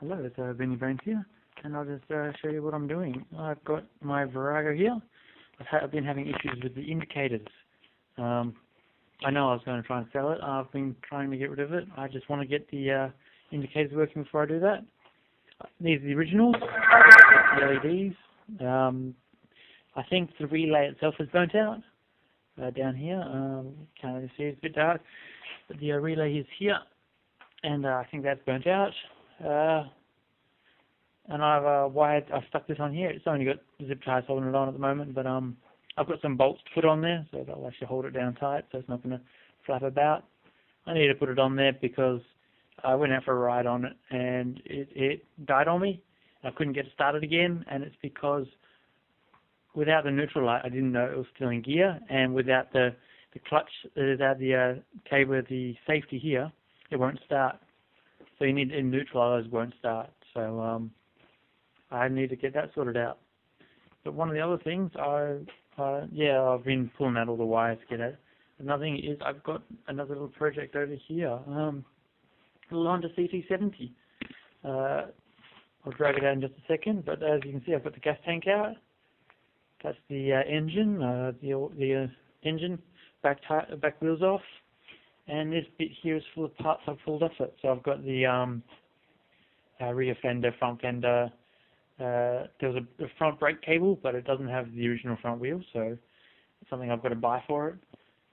Hello, it's Benny Brains here, and I'll just show you what I'm doing. I've got my Virago here. I've been having issues with the indicators. I know I was going to try and sell it. I've been trying to get rid of it. I just want to get the indicators working before I do that. These are the originals, LEDs. I think the relay itself is burnt out down here. Can't really see, it's a bit dark, but the relay is here, and I think that's burnt out. And I've stuck this on here. It's only got zip ties holding it on at the moment, but I've got some bolts to put on there, so that'll actually hold it down tight, so it's not going to flap about. I need to put it on there because I went out for a ride on it, and it died on me. I couldn't get it started again, and it's because without the neutral light, I didn't know it was still in gear, and without the clutch, without the cable, the safety here, it won't start. So you need it in neutral, otherwise it won't start. So I need to get that sorted out. But one of the other things, I've been pulling out all the wires to get it. Another thing is I've got another little project over here, a little Honda CT70. I'll drag it out in just a second, but as you can see, I've got the gas tank out. That's the engine, the engine, back wheels off, and this bit here is full of parts I've pulled off it. So I've got the rear fender, front fender. There's a front brake cable, but it doesn't have the original front wheel, so it's something I've got to buy for it.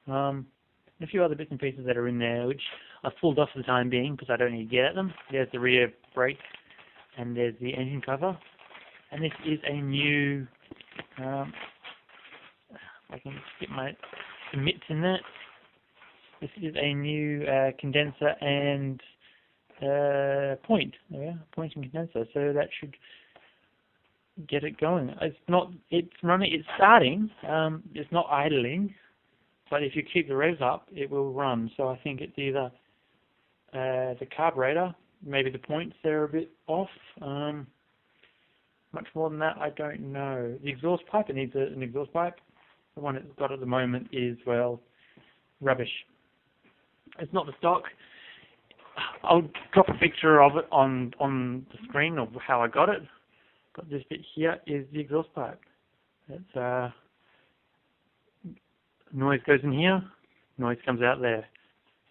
And a few other bits and pieces that are in there, which I've pulled off for the time being because I don't need to get at them. There's the rear brake, and there's the engine cover. And this is a new, I can get my mitts in that. This is a new condenser and point and condenser, so that should get it going. It's running, it's starting, it's not idling, but if you keep the revs up, it will run. So I think it's either the carburetor, maybe the points there are a bit off. Much more than that, I don't know. The exhaust pipe, it needs an exhaust pipe. The one it's got at the moment is, well, rubbish. It's not the stock. I'll drop a picture of it on the screen of how I got it. But this bit here is the exhaust pipe. It's noise goes in here, noise comes out there.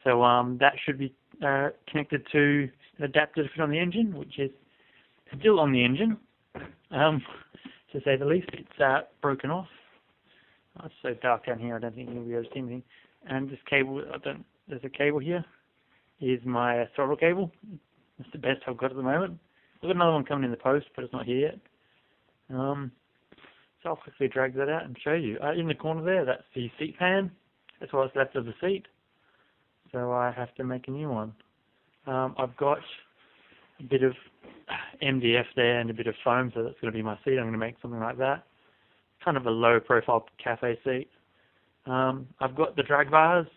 So that should be connected to an adapter to fit on the engine, which is still on the engine. To say the least, it's broken off. Oh, it's so dark down here, I don't think you'll be able to see anything. And this cable, there's a cable here, is my throttle cable. It's the best I've got at the moment. I've got another one coming in the post, but it's not here yet. So I'll quickly drag that out and show you. In the corner there, that's the seat pan. That's what's left of the seat. So I have to make a new one. I've got a bit of MDF there and a bit of foam, so that's going to be my seat. I'm going to make something like that. Kind of a low-profile cafe seat. I've got the drag bars,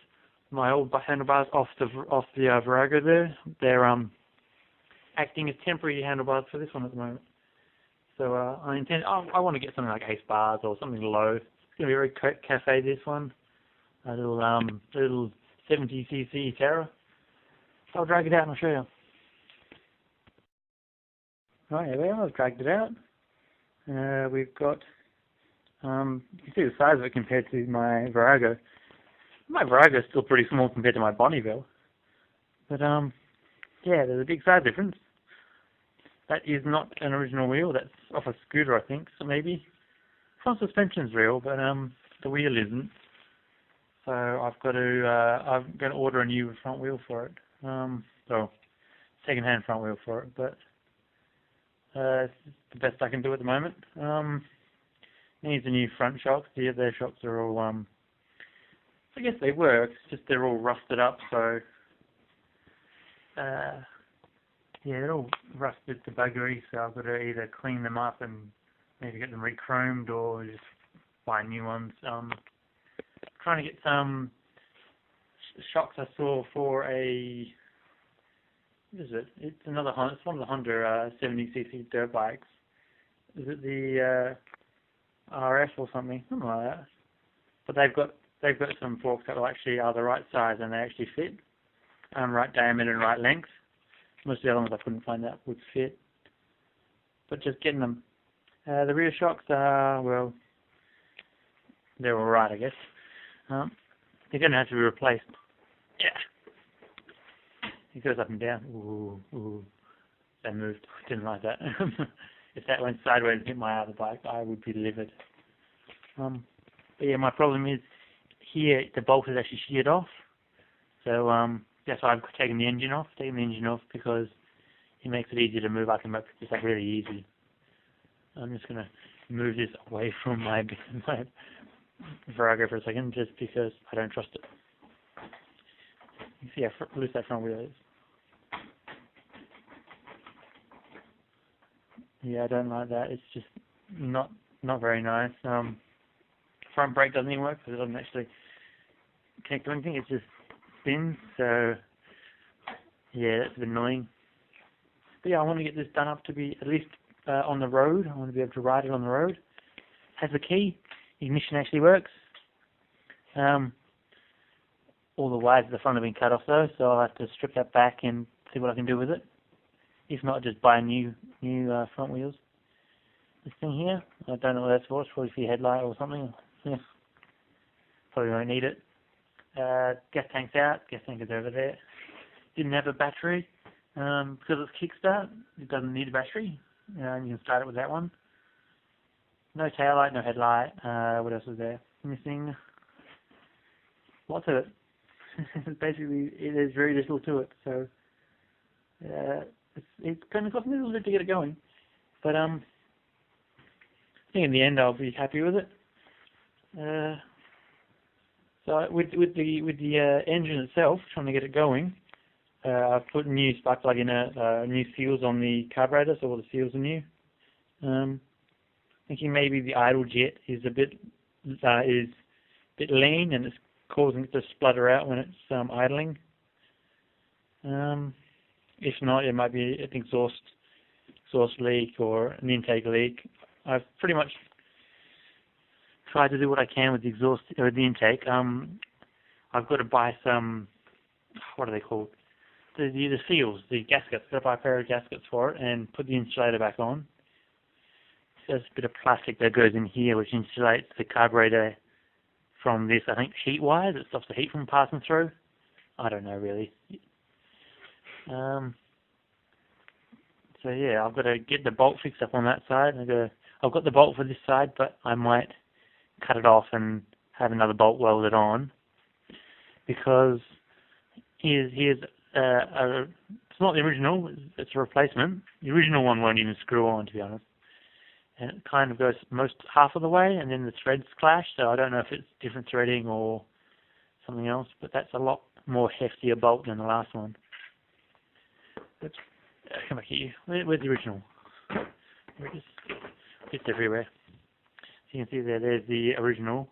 my old handlebars off the Virago there. They're acting as temporary handlebars for this one at the moment. So I want to get something like Ace bars or something low. It's going to be very cafe, this one. A little 70cc Terra. So I'll drag it out and I'll show you. Right, here we are. I've dragged it out. We've got, you can see the size of it compared to my Virago. My Virago is still pretty small compared to my Bonneville. But, yeah, there's a big size difference. That is not an original wheel. That's off a scooter, I think, so maybe. Front suspension's real, but the wheel isn't. So I'm going to order a new front wheel for it. So, second-hand front wheel for it, but it's the best I can do at the moment. Needs a new front shocks. The other shocks are all, I guess they work, it's just they're all rusted up, so, yeah, they're all rusted to buggery, so I've got to either clean them up and maybe get them re-chromed or just buy new ones. Trying to get some shocks I saw for a, what is it? It's another Honda. It's one of the Honda 70cc dirt bikes. Is it the RF or something like that? But they've got some forks that actually are the right size and they actually fit, right diameter and right length. Most of the other ones I couldn't find that would fit. But just getting them. The rear shocks are, well, they're alright, I guess. They're going to have to be replaced. Yeah. It goes up and down. Ooh, ooh. They moved. Didn't like that. If that went sideways and hit my other bike, I would be livid. But yeah, my problem is here the bolt is actually sheared off. So that's why I've taken the engine off. Because it makes it easier to move. I can make this like really easy. I'm just gonna move this away from my Virago for a second, just because I don't trust it. You see how loose that front wheel is. Yeah, I don't like that. It's just not very nice. Front brake doesn't even work because it doesn't actually connect to anything. It just spins. So yeah, that's a bit annoying. But yeah, I want to get this done up to be at least on the road. I want to be able to ride it on the road. Has the key. Ignition actually works. All the wires at the front have been cut off though, so I'll have to strip that back and see what I can do with it. If not, just buy new front wheels. This thing here, I don't know what that's for. It's probably for your headlight or something. Yeah. Probably won't need it. Gas tank's out. Gas tank is over there. Didn't have a battery. Because it's kickstart, it doesn't need a battery. You can start it with that one. No taillight, no headlight. What else was there? Missing lots of it. Basically, there's very little to it. So it's going to cost me a little bit to get it going. But I think in the end I'll be happy with it. So with the engine itself, trying to get it going, I've put new spark plug in new seals on the carburetor, so all the seals are new. Thinking maybe the idle jet is a bit lean and it's causing it to splutter out when it's idling. If not, it might be an exhaust leak or an intake leak. I've pretty much tried to do what I can with the exhaust or the intake. I've got to buy some, what are they called? The seals, the gaskets. I've got to buy a pair of gaskets for it and put the insulator back on. So there's a bit of plastic that goes in here which insulates the carburetor from this, I think, heat wires. It stops the heat from passing through. I don't know really. So yeah, I've got to get the bolt fixed up on that side. I've got the bolt for this side, but I might cut it off and have another bolt welded on, because here's it's not the original, it's a replacement. The original one won't even screw on, to be honest. And it kind of goes half of the way, and then the threads clash, so I don't know if it's different threading or something else, but that's a lot more heftier bolt than the last one. Let's come back here. Where's the original? It's everywhere. So you can see there's the original,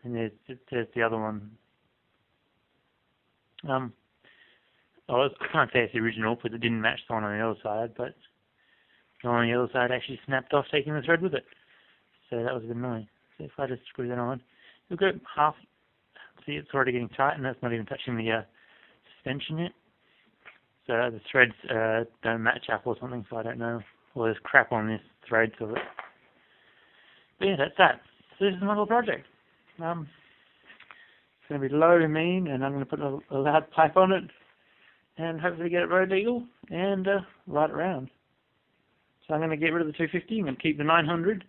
and there's the other one. I can't say it's the original because it didn't match the one on the other side, but the one on the other side actually snapped off, taking the thread with it. So that was a bit annoying. So if I just screw that on, you'll go half. See, it's already getting tight, and that's not even touching the suspension yet. So the threads don't match up or something, so I don't know. Well, there's crap on this thread of it. But yeah, that's that. So this is my little project. It's going to be low and mean, and I'm going to put a loud pipe on it, and hopefully get it road legal, and ride it around. So I'm going to get rid of the 250, I'm going to keep the 900,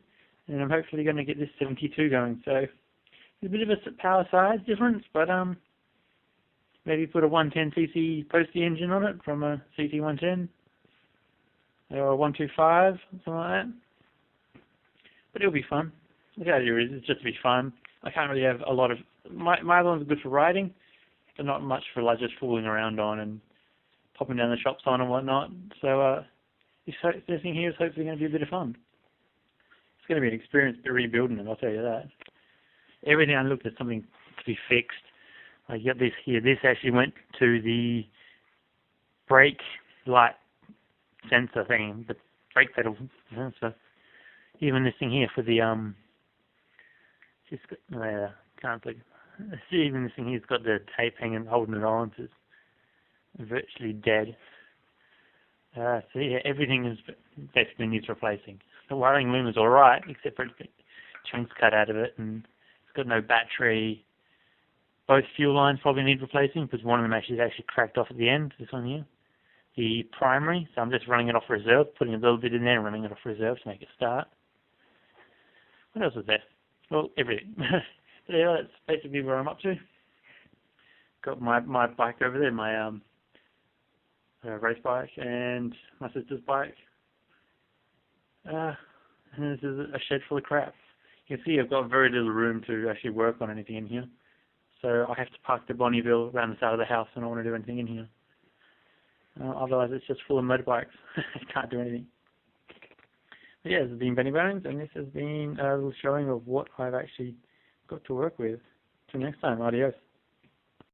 and I'm hopefully going to get this 72 going. So it's a bit of a power size difference, but maybe put a 110cc postie engine on it from a CT110, or a 125, something like that. But it'll be fun. The idea is it's just to be fun. I can't really have a lot of... My other ones are good for riding, but not much for like just fooling around on and popping down the shops on and whatnot. So this thing here is hopefully going to be a bit of fun. It's going to be an experience rebuilding it, I'll tell you that. Everything I looked at something to be fixed. Like you got this here. This actually went to the brake light sensor thing, the brake pedal sensor. Even this thing here for the can't think. Even this thing here's got the tape hanging, holding it on. So it's virtually dead. So yeah, everything is basically needs replacing. The wiring loom is alright, except for chunks cut out of it, and it's got no battery. Both fuel lines probably need replacing, because one of them actually cracked off at the end, this one here. The primary, so I'm just running it off reserve, putting a little bit in there and running it off reserve to make it start. What else is there? Well, everything. But yeah, that's basically where I'm up to. Got my bike over there, my race bike, and my sister's bike. And this is a shed full of crap. You can see I've got very little room to actually work on anything in here. So I have to park the Bonneville around the side of the house and I don't want to do anything in here. Otherwise it's just full of motorbikes. I can't do anything. But yeah, this has been Benny Bones, and this has been a little showing of what I've actually got to work with. Till next time, adios.